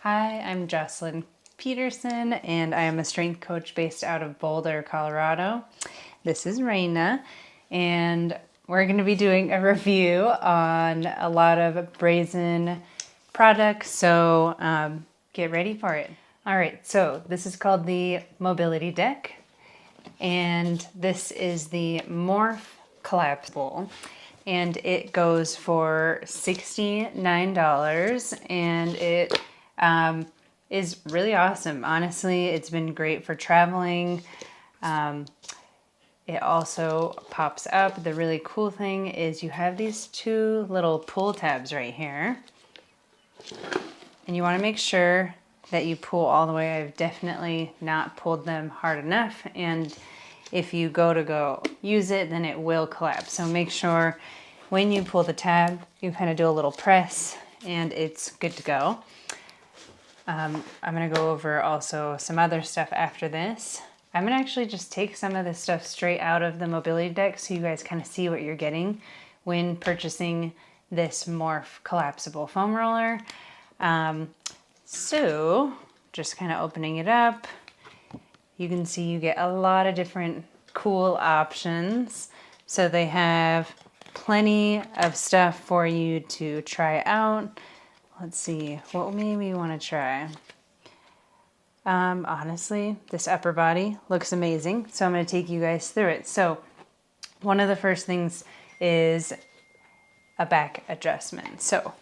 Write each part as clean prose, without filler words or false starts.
Hi, I'm Jocelyn Peterson, and I am a strength coach based out of Boulder, Colorado. This is Raina, and we're going to be doing a review on a lot of Brazyn products, so get ready for it. All right, so this is called the Mobility Deck, and this is the Morph Collapsible. And it goes for $69, and it is really awesome. Honestly, it's been great for traveling. It also pops up. The really cool thing is you have these two little pull tabs right here. And you want to make sure that you pull all the way. I've definitely not pulled them hard enough. And if you go use it, then it will collapse. So make sure when you pull the tab, you kind of do a little press and it's good to go. I'm going to go over also some other stuff after this. I'm going to actually just take some of this stuff straight out of the mobility deck so you guys kind of see what you're getting when purchasing this Morph collapsible foam roller. So just kind of opening it up, you can see you get a lot of different cool options. So they have plenty of stuff for you to try out. Let's see, what maybe you want to try? Honestly, this upper body looks amazing, so I'm going to take you guys through it. So one of the first things is a back adjustment. So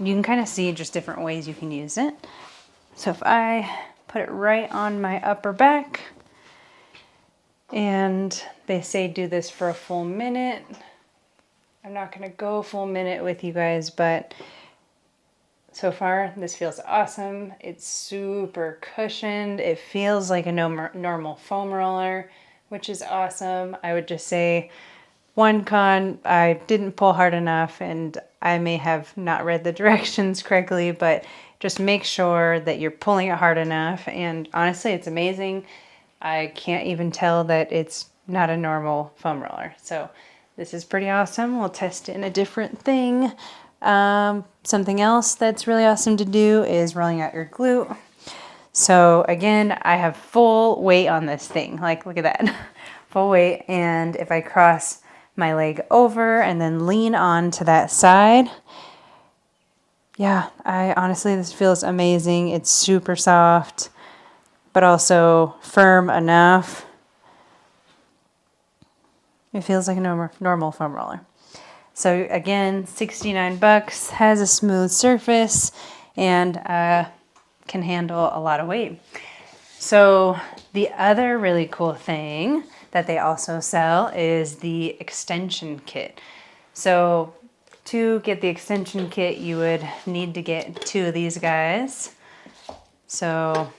you can kind of see just different ways you can use it. So if I put it right on my upper back, and they say do this for a full minute. I'm not going to go a full minute with you guys, but so far this feels awesome. It's super cushioned. It feels like a normal foam roller, which is awesome. I would just say one con, I didn't pull hard enough and I may have not read the directions correctly, but just make sure that you're pulling it hard enough. And honestly, it's amazing. I can't even tell that it's not a normal foam roller. So this is pretty awesome. We'll test it in a different thing. Something else that's really awesome to do is rolling out your glute. So again, I have full weight on this thing. Like, look at that. Full weight. And if I cross my leg over and then lean on to that side, yeah, honestly, this feels amazing. It's super soft, but also firm enough. It feels like a normal foam roller. So again, 69 bucks, has a smooth surface, and can handle a lot of weight. So the other really cool thing that they also sell is the extension kit. So to get the extension kit, you would need to get two of these guys. So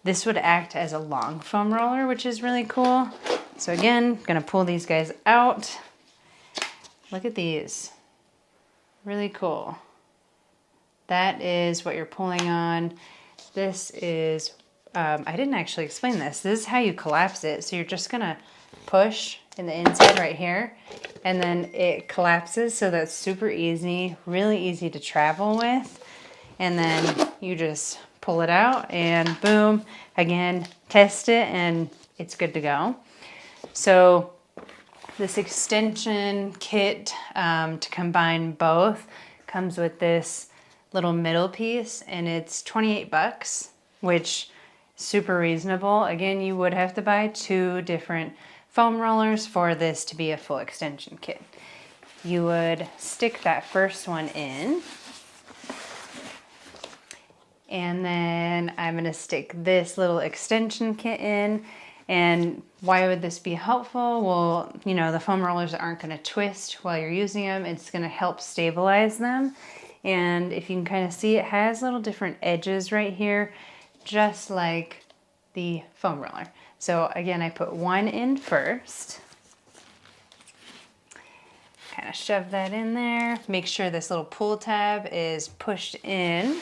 this would act as a long foam roller, which is really cool. So again, I'm gonna pull these guys out. Look at these, really cool. That is what you're pulling on. This is, I didn't actually explain this. This is how you collapse it. So you're just gonna push in the inside right here, and then it collapses. So that's super easy, really easy to travel with. And then you just pull it out and boom, again, test it and it's good to go. So this extension kit, to combine both, comes with this little middle piece, and it's 28 bucks, which is super reasonable. Again, you would have to buy two different foam rollers for this to be a full extension kit. You would stick that first one in, and then I'm going to stick this little extension kit in. And why would this be helpful? Well, you know, the foam rollers aren't going to twist while you're using them. It's going to help stabilize them. And if you can kind of see, it has little different edges right here, just like the foam roller. So again, I put one in first. Kind of shove that in there. Make sure this little pull tab is pushed in.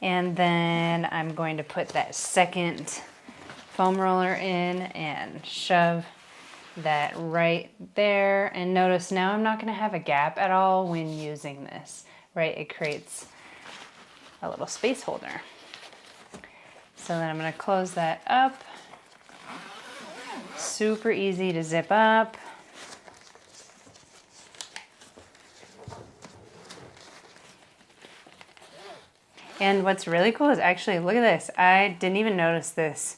And then I'm going to put that second foam roller in and shove that right there. And notice now I'm not going to have a gap at all when using this. right? It creates a little space holder. So then I'm going to close that up. Super easy to zip up. And what's really cool is actually, look at this. I didn't even notice this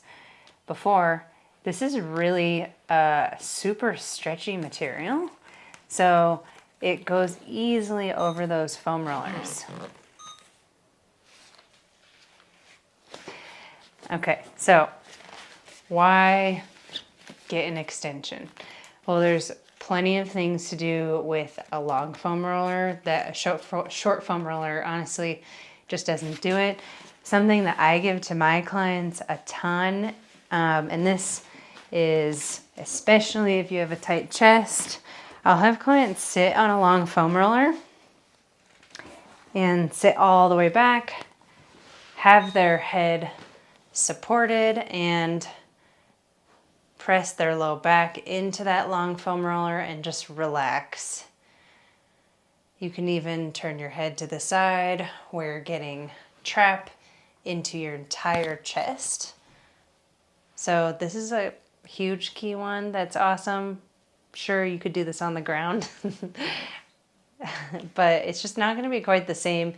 before. This is really a super stretchy material. So it goes easily over those foam rollers. Okay, so why get an extension? Well, there's plenty of things to do with a long foam roller that a short foam roller honestly just doesn't do it. Something that I give to my clients a ton, and this is especially if you have a tight chest, I'll have clients sit on a long foam roller and sit all the way back, have their head supported and press their low back into that long foam roller and just relax. You can even turn your head to the side where you're getting trap into your entire chest. So this is a huge key one that's awesome. Sure, you could do this on the ground, but it's just not going to be quite the same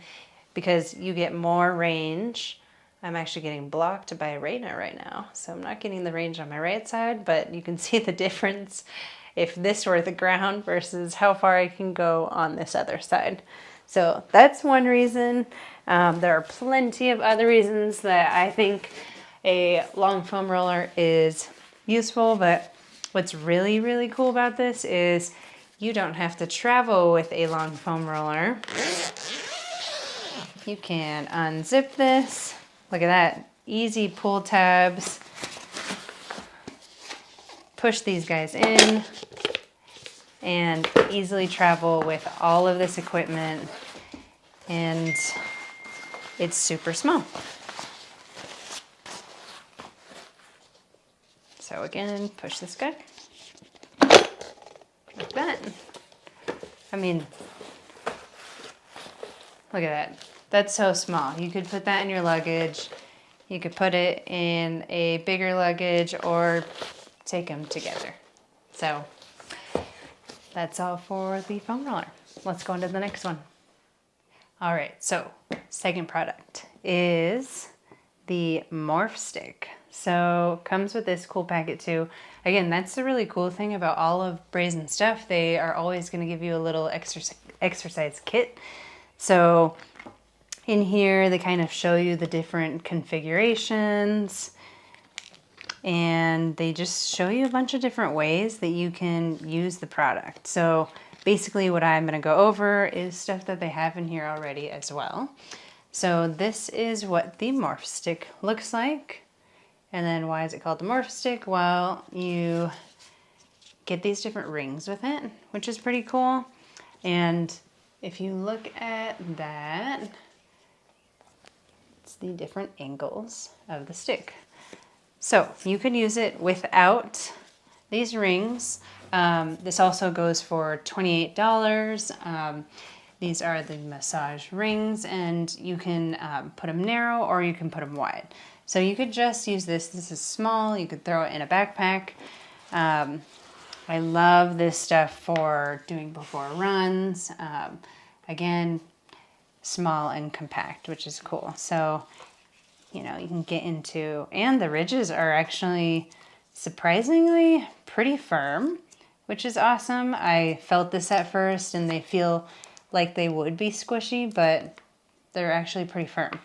because you get more range. I'm actually getting blocked by Raina right now, so I'm not getting the range on my right side, but you can see the difference if this were the ground versus how far I can go on this other side. So that's one reason. There are plenty of other reasons that I think a long foam roller is useful, but what's really, really cool about this is you don't have to travel with a long foam roller. You can unzip this. Look at that, easy pull tabs. Push these guys in and easily travel with all of this equipment, and it's super small. So again, push this guy like that. I mean, look at that. That's so small. You could put that in your luggage. You could put it in a bigger luggage or take them together. So that's all for the foam roller. Let's go on to the next one. All right, so second product is the Morph Stick. So comes with this cool packet too. Again, that's the really cool thing about all of Brazyn stuff. They are always going to give you a little exercise kit. So in here, they kind of show you the different configurations, and they just show you a bunch of different ways that you can use the product. So basically what I'm going to go over is stuff that they have in here already as well. So this is what the Morph Stick looks like. And then why is it called the Morph Stick? Well, you get these different rings with it, which is pretty cool. And if you look at that, it's the different angles of the stick. So you could use it without these rings. This also goes for $28. These are the massage rings, and you can put them narrow or you can put them wide. So you could just use this. This is small. You could throw it in a backpack. I love this stuff for doing before runs. Again, small and compact, which is cool. So, you know, you can get into, and the ridges are actually surprisingly pretty firm, which is awesome. I felt this at first and they feel like they would be squishy, but they're actually pretty firm.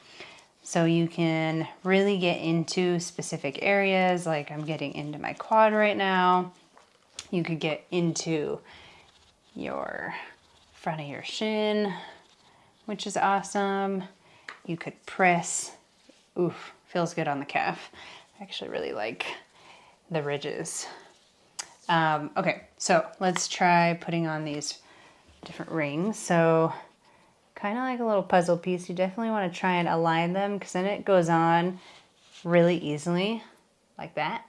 So you can really get into specific areas, like I'm getting into my quad right now. You could get into your front of your shin, which is awesome. You could press, oof, feels good on the calf. I actually really like the ridges. Okay, so let's try putting on these different rings. So kind of like a little puzzle piece. You definitely want to try and align them because then it goes on really easily like that.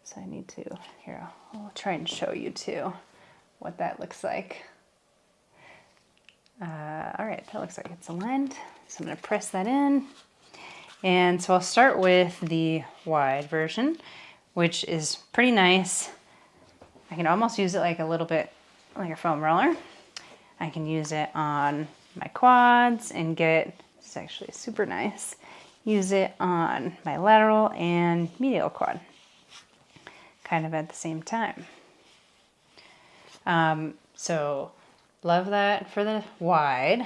So I need to, here, I'll try and show you too what that looks like. All right, that looks like it's aligned. So I'm going to press that in. And so I'll start with the wide version, which is pretty nice. I can almost use it like a little bit like a foam roller. I can use it on my quads and it's actually super nice, use it on my lateral and medial quad, kind of at the same time. So love that for the wide.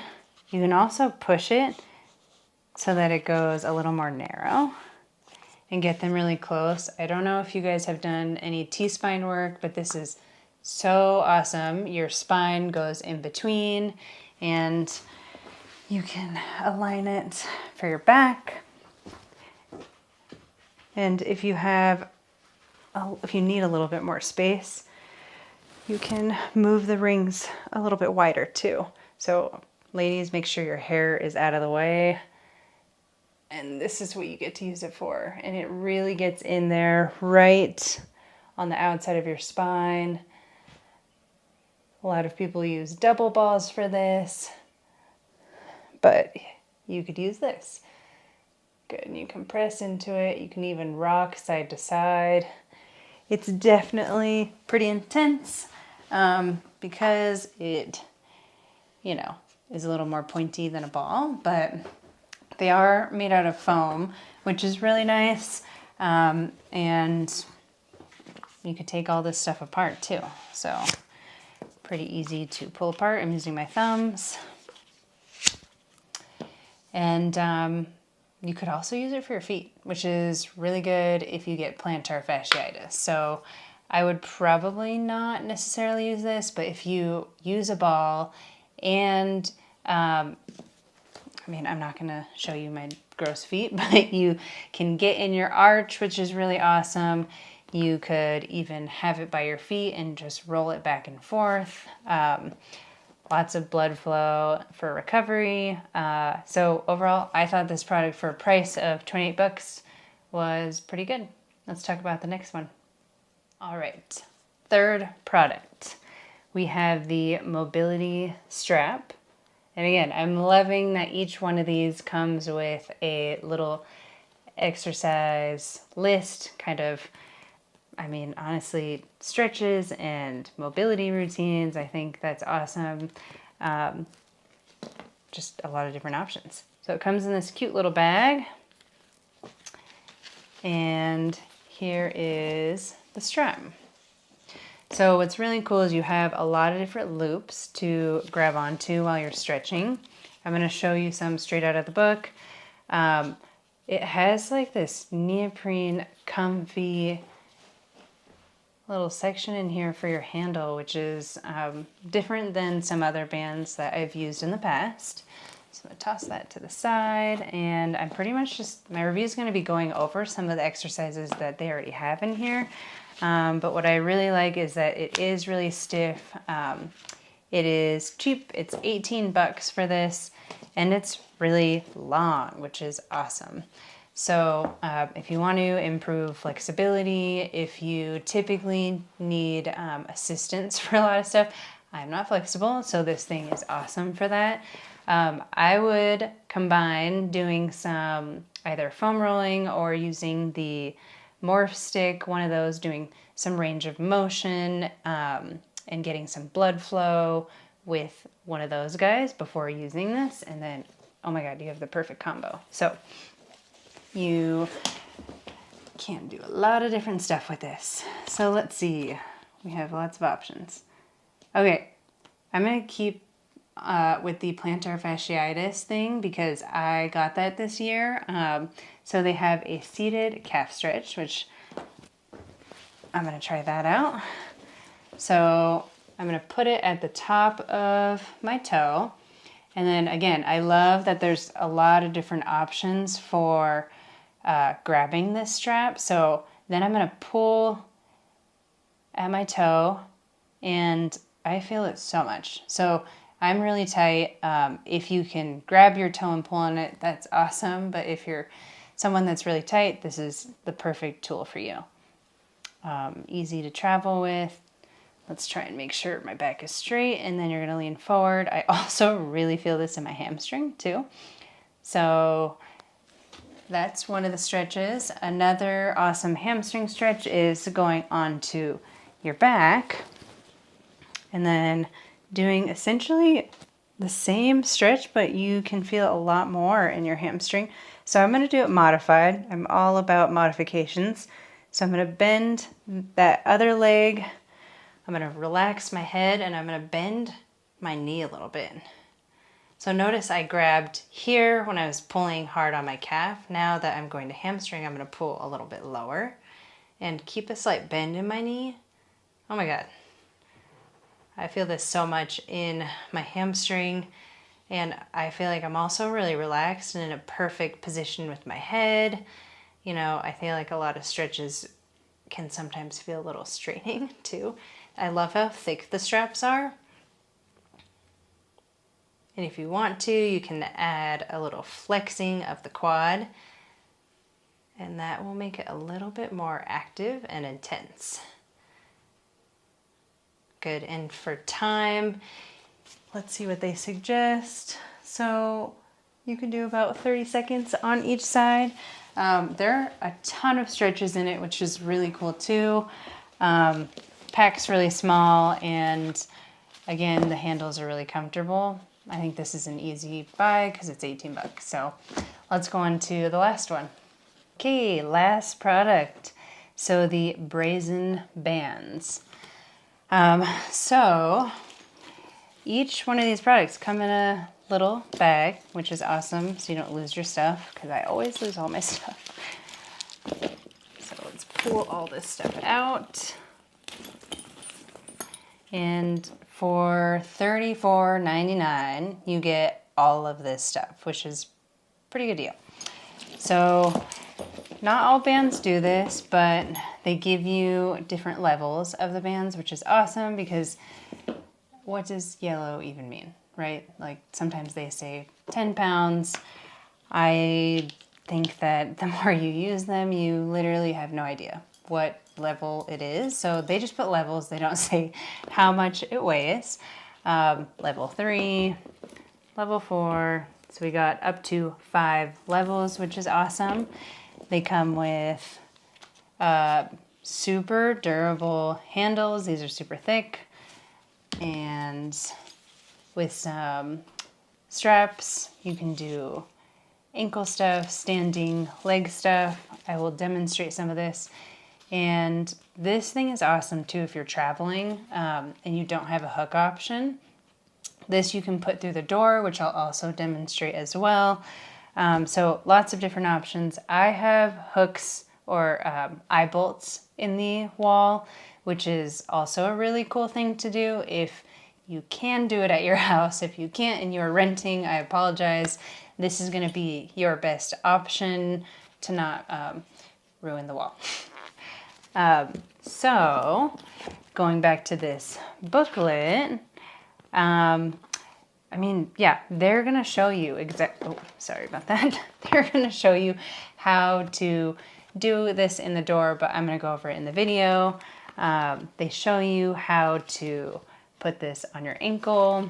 You can also push it so that it goes a little more narrow and get them really close. I don't know if you guys have done any T-spine work, but this is so awesome. Your spine goes in between and you can align it for your back. And if you need a little bit more space, you can move the rings a little bit wider too. So ladies, make sure your hair is out of the way. And this is what you get to use it for. And it really gets in there right on the outside of your spine. A lot of people use double balls for this, but you could use this. Good, and you can press into it. You can even rock side to side. It's definitely pretty intense because it, is a little more pointy than a ball, but they are made out of foam, which is really nice. And you could take all this stuff apart too. So pretty easy to pull apart. I'm using my thumbs. And you could also use it for your feet, which is really good if you get plantar fasciitis. So I would probably not necessarily use this, but if you use a ball and, I'm not going to show you my gross feet, but you can get in your arch, which is really awesome. You could even have it by your feet and just roll it back and forth. Lots of blood flow for recovery. So overall, I thought this product for a price of 28 bucks was pretty good. Let's talk about the next one. All right, third product. We have the mobility strap. And again, I'm loving that each one of these comes with a little exercise list, honestly, stretches and mobility routines. I think that's awesome. Just a lot of different options. So it comes in this cute little bag. And here is the strap. So what's really cool is you have a lot of different loops to grab onto while you're stretching. I'm going to show you some straight out of the book. It has like this neoprene comfy little section in here for your handle, which is different than some other bands that I've used in the past. So I'm going to toss that to the side, and I'm pretty much my review is going to be going over some of the exercises that they already have in here. But what I really like is that it is really stiff. It is cheap. It's 18 bucks for this, and it's really long, which is awesome. So if you want to improve flexibility, if you typically need assistance for a lot of stuff, I'm not flexible, so this thing is awesome for that. I would combine doing some either foam rolling or using the Morph Stick, one of those, doing some range of motion and getting some blood flow with one of those guys before using this. And then, oh my God, you have the perfect combo. So you can do a lot of different stuff with this. So let's see. We have lots of options. Okay, I'm going to keep with the plantar fasciitis thing because I got that this year. So they have a seated calf stretch, which I'm going to try that out. So I'm going to put it at the top of my toe. And then again, I love that there's a lot of different options for grabbing this strap. So then I'm going to pull at my toe and I feel it so much. So I'm really tight. If you can grab your toe and pull on it, that's awesome. But if you're someone that's really tight, this is the perfect tool for you. Easy to travel with. Let's try and make sure my back is straight, and then you're gonna lean forward. I also really feel this in my hamstring too. So that's one of the stretches. Another awesome hamstring stretch is going onto your back and then doing essentially the same stretch, but you can feel a lot more in your hamstring. So I'm gonna do it modified. I'm all about modifications. So I'm gonna bend that other leg. I'm gonna relax my head and I'm gonna bend my knee a little bit. So notice I grabbed here when I was pulling hard on my calf. Now that I'm going to hamstring, I'm gonna pull a little bit lower and keep a slight bend in my knee. Oh my God. I feel this so much in my hamstring, and I feel like I'm also really relaxed and in a perfect position with my head. You know, I feel like a lot of stretches can sometimes feel a little straining too. I love how thick the straps are. And if you want to, you can add a little flexing of the quad, and that will make it a little bit more active and intense. Good, and for time, let's see what they suggest. So you can do about 30 seconds on each side. There are a ton of stretches in it, which is really cool too. Pack's really small, and again, the handles are really comfortable. I think this is an easy buy because it's 18 bucks. So let's go on to the last one. Okay, last product. So the Brazyn bands. So each one of these products come in a little bag, which is awesome, so you don't lose your stuff, because I always lose all my stuff. So let's pull all this stuff out. And for $34.99, you get all of this stuff, which is a pretty good deal. So not all bands do this, but they give you different levels of the bands, which is awesome, because what does yellow even mean, right? Like sometimes they say 10 pounds. I think that the more you use them, you literally have no idea what level it is. So they just put levels. They don't say how much it weighs. Level 3, level 4. So we got up to 5 levels, which is awesome. They come with super durable handles. These are super thick, and with some straps. You can do ankle stuff, standing leg stuff. I will demonstrate some of this. And this thing is awesome too if you're traveling and you don't have a hook option. This you can put through the door, which I'll also demonstrate as well. So lots of different options. I have hooks or eye bolts in the wall, which is also a really cool thing to do if you can do it at your house. If you can't and you're renting, I apologize. This is going to be your best option to not ruin the wall. So going back to this booklet, I mean, yeah, they're going to show you oh, sorry about that. They're going to show you how to do this in the door, but I'm going to go over it in the video. They show you how to put this on your ankle,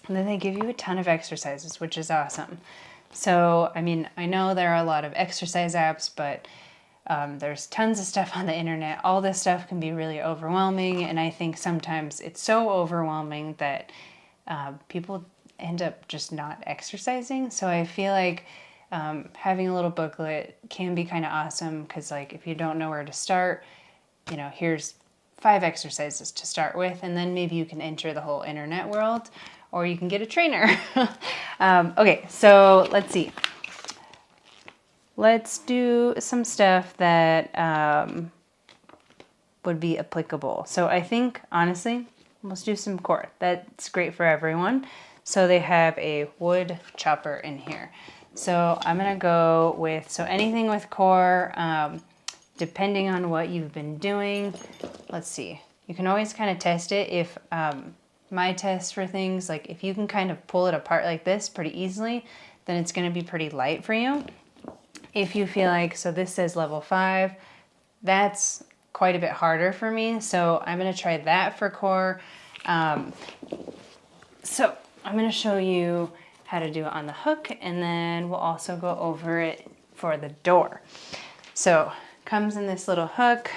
and then they give you a ton of exercises, which is awesome. So, I mean, I know there are a lot of exercise apps, but there's tons of stuff on the internet. All this stuff can be really overwhelming, and I think sometimes it's so overwhelming that people end up just not exercising. So I feel like having a little booklet can be kind of awesome, because like if you don't know where to start, you know, here's 5 exercises to start with, and then maybe you can enter the whole internet world, or you can get a trainer. Okay, so let's see. Let's do some stuff that would be applicable. So I think, honestly, let's do some core. That's great for everyone. So they have a wood chopper in here. So I'm going to go with, so anything with core, depending on what you've been doing. Let's see. You can always kind of test it. If my test for things, like if you can kind of pull it apart like this pretty easily, then it's going to be pretty light for you. If you feel like, so this says level 5, that's quite a bit harder for me. So I'm gonna try that for core. So I'm gonna show you how to do it on the hook, and then we'll also go over it for the door. So comes in this little hook.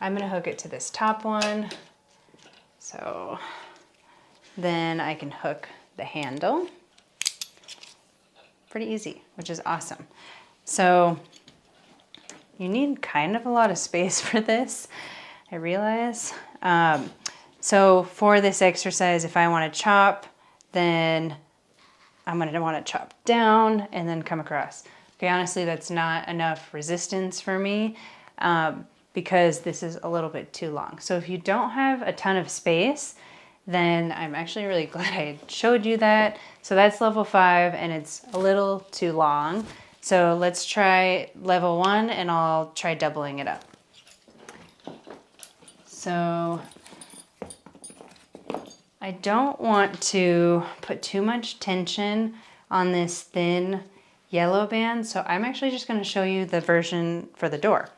I'm gonna hook it to this top one. So then I can hook the handle. Pretty easy, which is awesome. So you need kind of a lot of space for this, I realize. So for this exercise, if I want to chop, then I'm going to want to chop down and then come across. Okay, honestly, that's not enough resistance for me because this is a little bit too long. So if you don't have a ton of space, then I'm actually really glad I showed you that. So that's level 5 and it's a little too long. So let's try level 1 and I'll try doubling it up. So I don't want to put too much tension on this thin yellow band. So I'm actually just going to show you the version for the door.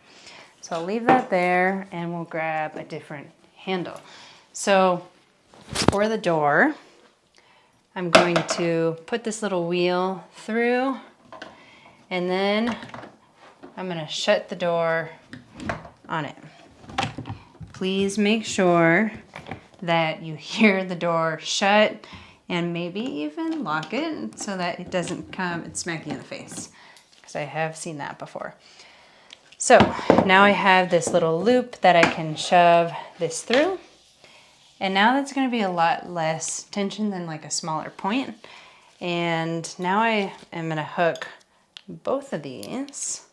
So I'll leave that there and we'll grab a different handle. So for the door, I'm going to put this little wheel through and then I'm going to shut the door on it. Please make sure that you hear the door shut and maybe even lock it so that it doesn't come and smack you in the face, because I have seen that before. So now I have this little loop that I can shove this through. And now that's going to be a lot less tension than like a smaller point. And now I am going to hook both of these.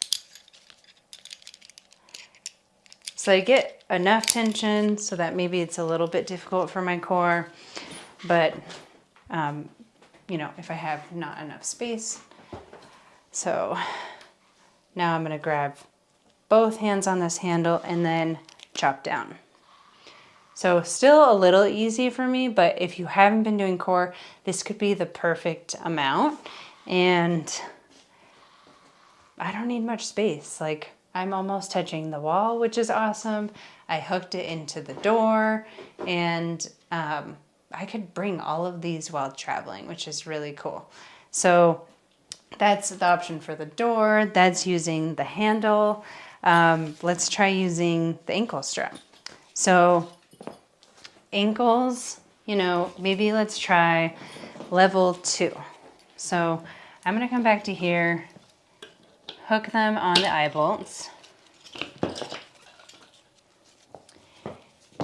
So I get enough tension so that maybe it's a little bit difficult for my core. But, you know, if I have not enough space. So now I'm going to grab both hands on this handle and then chop down. So still a little easy for me, but if you haven't been doing core, this could be the perfect amount. And I don't need much space. Like I'm almost touching the wall, which is awesome. I hooked it into the door and I could bring all of these while traveling, which is really cool. So that's the option for the door. That's using the handle. Let's try using the ankle strap. So ankles, you know, maybe let's try level 2. So I'm going to come back to here, hook them on the eye bolts,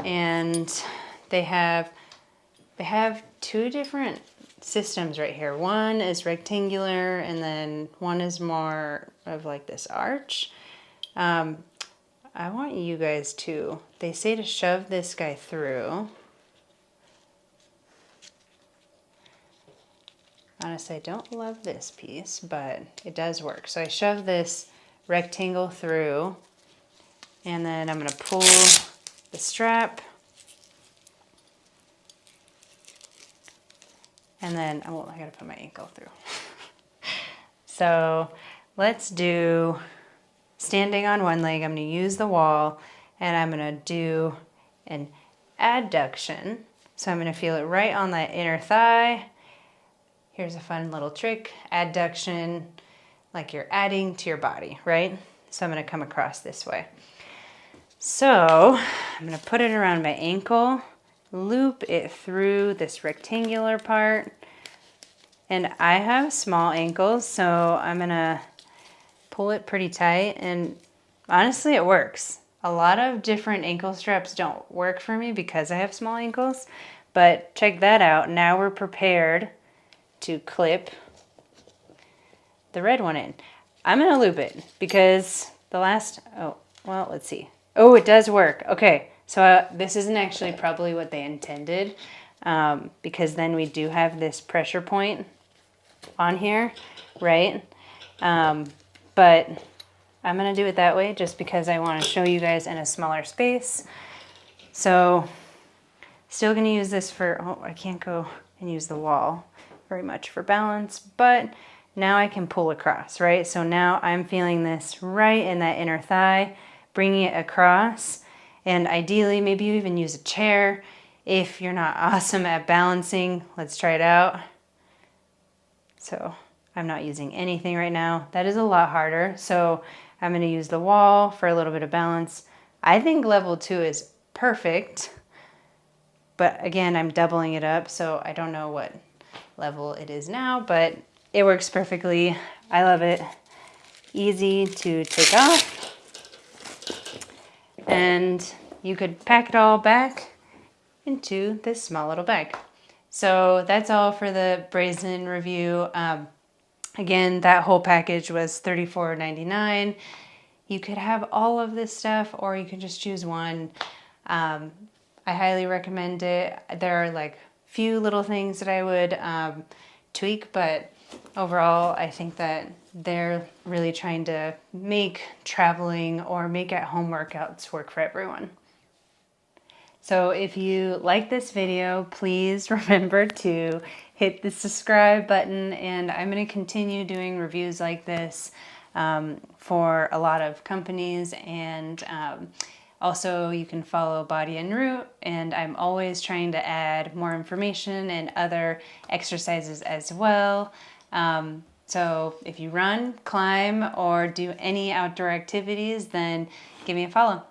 and they have 2 different systems right here. One is rectangular and then one is more of like this arch. I want you guys to, they say to shove this guy through. Honestly, I don't love this piece, but it does work. So I shove this rectangle through and then I'm going to pull the strap. And then, oh, I got to put my ankle through. So let's do standing on one leg. I'm going to use the wall and I'm going to do an adduction. So I'm going to feel it right on that inner thigh. Here's a fun little trick. Adduction, like you're adding to your body, right? So I'm going to come across this way. So I'm going to put it around my ankle, loop it through this rectangular part. And I have small ankles, so I'm going to pull it pretty tight, and honestly it works. A lot of different ankle straps don't work for me because I have small ankles, but check that out. Now we're prepared to clip the red one in. I'm gonna loop it because the last, oh, well, let's see. Oh, it does work. Okay, so this isn't actually probably what they intended because then we do have this pressure point on here, right? But I'm going to do it that way just because I want to show you guys in a smaller space. So still going to use this for, oh, I can't go and use the wall very much for balance, but now I can pull across, right? So now I'm feeling this right in that inner thigh, bringing it across, and ideally maybe you even use a chair. If you're not awesome at balancing, let's try it out. So I'm not using anything right now. That is a lot harder. So I'm going to use the wall for a little bit of balance. I think level 2 is perfect, but again, I'm doubling it up, so I don't know what level it is now, but it works perfectly. I love it. Easy to take off. And you could pack it all back into this small little bag. So that's all for the Brazyn review. Again, that whole package was $34.99. You could have all of this stuff, or you could just choose one. I highly recommend it. There are like few little things that I would tweak, but overall, I think that they're really trying to make traveling or make at-home workouts work for everyone. So if you like this video, please remember to hit the subscribe button, and I'm going to continue doing reviews like this for a lot of companies, and also you can follow Body en Route, and I'm always trying to add more information and other exercises as well. So if you run, climb, or do any outdoor activities, then give me a follow.